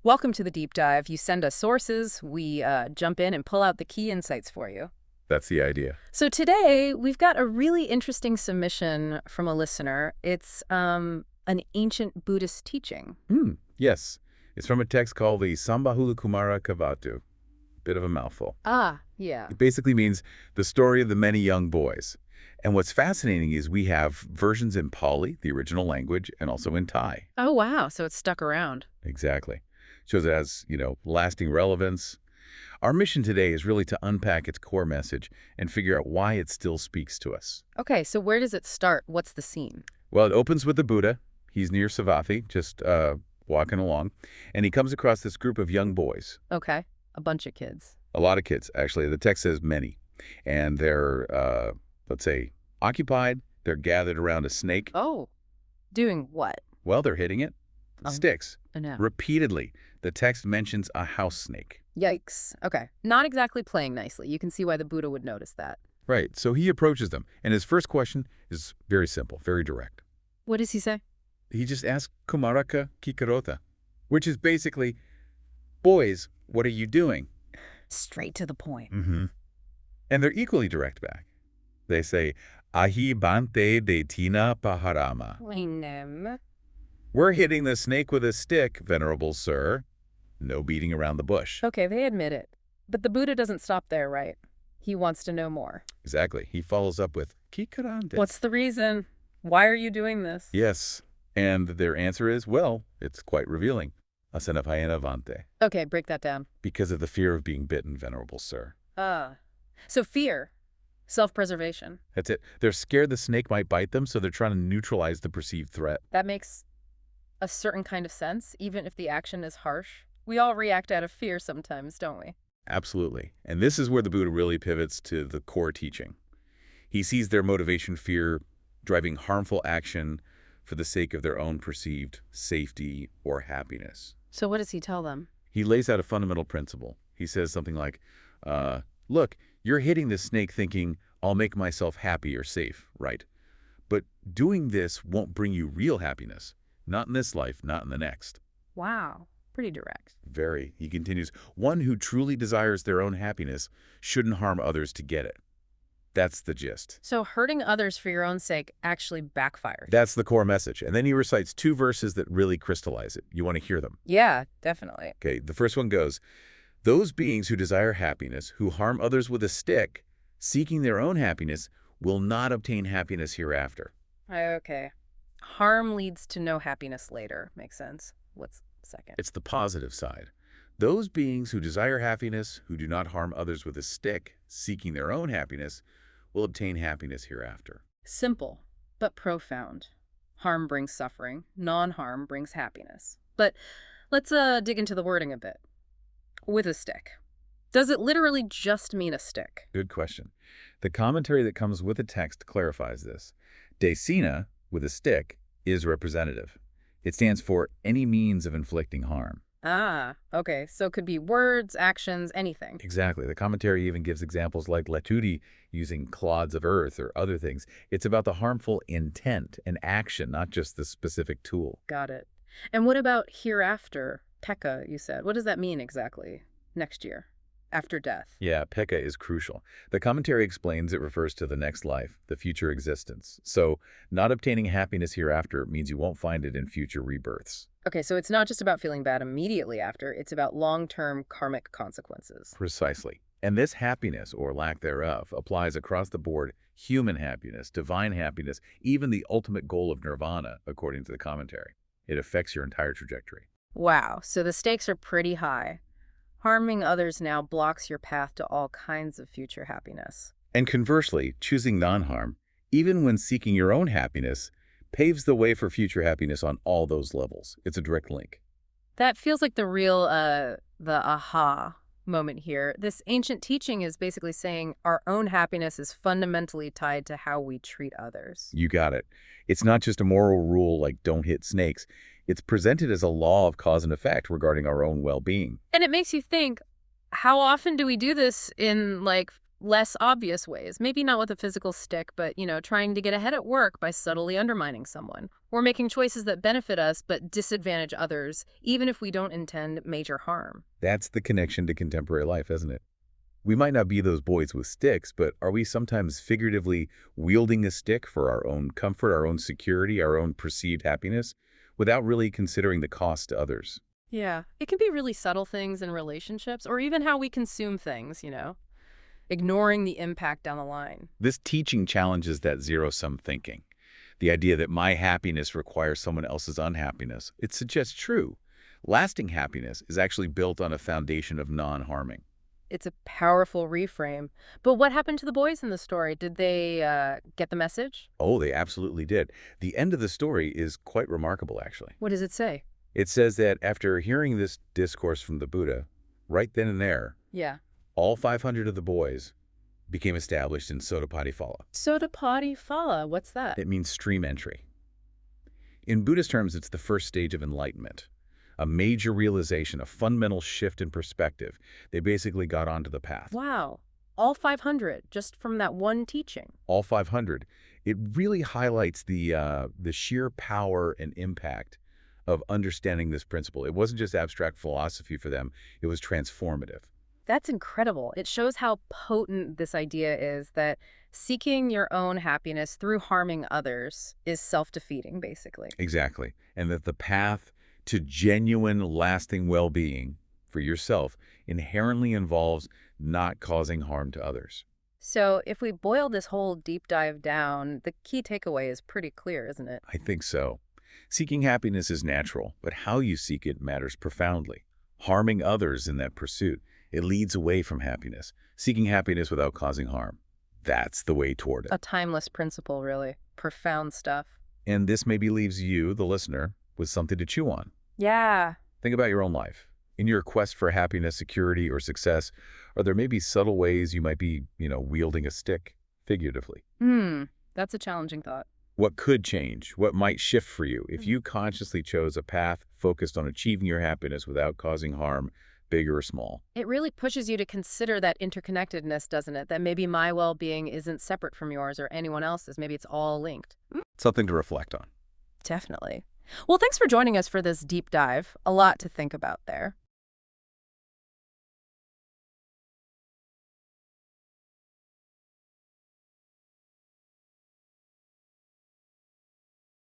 Welcome to the deep dive. You send us sources, we jump in and pull out the key insights for you. That's the idea. So today, we've got a really interesting submission from a listener. It's an ancient Buddhist teaching. Yes. It's from a text called the Sambahulakumārakavatthu. Bit of a mouthful. Ah, yeah. It basically means the story of the many young boys. And what's fascinating is we have versions in Pali, the original language, and also in Thai. Oh, wow. So it's stuck around. Exactly. Shows it has, lasting relevance. Our mission today is really to unpack its core message and figure out why it still speaks to us. Okay, so where does it start? What's the scene? Well, it opens with the Buddha. He's near Savatthi, just walking along, and he comes across this group of young boys. Okay, a bunch of kids. A lot of kids, actually. The text says many. And they're, let's say, occupied. They're gathered around a snake. Oh, doing what? Well, they're hitting it. Sticks. Oh, no. Repeatedly. The text mentions a house snake. Yikes. Okay, not exactly playing nicely. You can see why the Buddha would notice that. Right. So he approaches them. And his first question is very simple, very direct. What does he say? He just asks, Kumaraka Kikarota, which is basically, boys, what are you doing? Straight to the point. And they're equally direct back. They say, Ahi bante de tina paharama. We're hitting the snake with a stick, venerable sir. No beating around the bush. Okay, they admit it. But the Buddha doesn't stop there, right? He wants to know more. Exactly. He follows up with, Kikarante. What's the reason? Why are you doing this? Yes. And their answer is, well, it's quite revealing. Asanapayana vante. Okay, break that down. Because of the fear of being bitten, venerable sir. So fear. Self-preservation. That's it. They're scared the snake might bite them, so they're trying to neutralize the perceived threat. That makes a certain kind of sense, even if the action is harsh. We all react out of fear sometimes, don't we? Absolutely. And this is where the Buddha really pivots to the core teaching. He sees their motivation, fear, driving harmful action for the sake of their own perceived safety or happiness. So what does he tell them? He lays out a fundamental principle. He says something like, look, you're hitting the snake thinking, I'll make myself happy or safe, right? But doing this won't bring you real happiness. Not in this life, not in the next. Wow, pretty direct. Very. He continues, one who truly desires their own happiness shouldn't harm others to get it. That's the gist. So hurting others for your own sake actually backfires. That's the core message. And then he recites two verses that really crystallize it. You want to hear them? Yeah, definitely. Okay, the first one goes, those beings who desire happiness, who harm others with a stick, seeking their own happiness, will not obtain happiness hereafter. Okay. Harm leads to no happiness later. Makes sense. What's second? It's the positive side. Those beings who desire happiness, who do not harm others with a stick, seeking their own happiness, will obtain happiness hereafter. Simple, but profound. Harm brings suffering. Non-harm brings happiness. But let's dig into the wording a bit. With a stick. Does it literally just mean a stick? Good question. The commentary that comes with the text clarifies this. Desina, with a stick, is representative. It stands for any means of inflicting harm. Ah, okay. So it could be words, actions, anything. Exactly. The commentary even gives examples like letudi using clods of earth or other things. It's about the harmful intent and action, not just the specific tool. Got it. And what about hereafter? Pekka, you said. What does that mean exactly? Next year? After death? Yeah, pekka is crucial. The commentary explains it refers to the next life, the future existence. So not obtaining happiness hereafter means you won't find it in future rebirths. Okay, so it's not just about feeling bad immediately after, it's about long-term karmic consequences. Precisely. And this happiness, or lack thereof, applies across the board: human happiness, divine happiness, even the ultimate goal of nirvana, according to the commentary. It affects your entire trajectory. Wow, so the stakes are pretty high. Harming others now blocks your path to all kinds of future happiness. And conversely, choosing non-harm, even when seeking your own happiness, paves the way for future happiness on all those levels. It's a direct link. That feels like the real, the aha moment here. This ancient teaching is basically saying our own happiness is fundamentally tied to how we treat others. You got it. It's not just a moral rule like don't hit snakes. It's presented as a law of cause and effect regarding our own well-being. And it makes you think, how often do we do this in, less obvious ways. Maybe not with a physical stick, but, trying to get ahead at work by subtly undermining someone. Or making choices that benefit us but disadvantage others, even if we don't intend major harm. That's the connection to contemporary life, isn't it? We might not be those boys with sticks, but are we sometimes figuratively wielding a stick for our own comfort, our own security, our own perceived happiness, without really considering the cost to others? Yeah, it can be really subtle things in relationships or even how we consume things, ignoring the impact down the line. This teaching challenges that zero-sum thinking. The idea that my happiness requires someone else's unhappiness. It suggests true. Lasting happiness is actually built on a foundation of non-harming. It's a powerful reframe. But what happened to the boys in the story? Did they get the message? Oh, they absolutely did. The end of the story is quite remarkable, actually. What does it say? It says that after hearing this discourse from the Buddha, right then and there, Yeah. all 500 of the boys became established in Sotapadiphala. Sotapadiphala, what's that? It means stream entry. In Buddhist terms, it's the first stage of enlightenment, a major realization, a fundamental shift in perspective. They basically got onto the path. Wow. All 500, just from that one teaching. All 500. It really highlights the sheer power and impact of understanding this principle. It wasn't just abstract philosophy for them. It was transformative. That's incredible. It shows how potent this idea is that seeking your own happiness through harming others is self-defeating, basically. Exactly. And that the path to genuine, lasting well-being for yourself inherently involves not causing harm to others. So if we boil this whole deep dive down, the key takeaway is pretty clear, isn't it? I think so. Seeking happiness is natural, but how you seek it matters profoundly. Harming others in that pursuit, it leads away from happiness. Seeking happiness without causing harm, that's the way toward it. A timeless principle, really. Profound stuff. And this maybe leaves you, the listener, with something to chew on. Yeah. Think about your own life. In your quest for happiness, security, or success, are there maybe subtle ways you might be, wielding a stick, figuratively? That's a challenging thought. What could change? What might shift for you if you consciously chose a path focused on achieving your happiness without causing harm, big or small? It really pushes you to consider that interconnectedness, doesn't it? That maybe my well-being isn't separate from yours or anyone else's. Maybe it's all linked. Something to reflect on. Definitely. Well, thanks for joining us for this deep dive. A lot to think about there.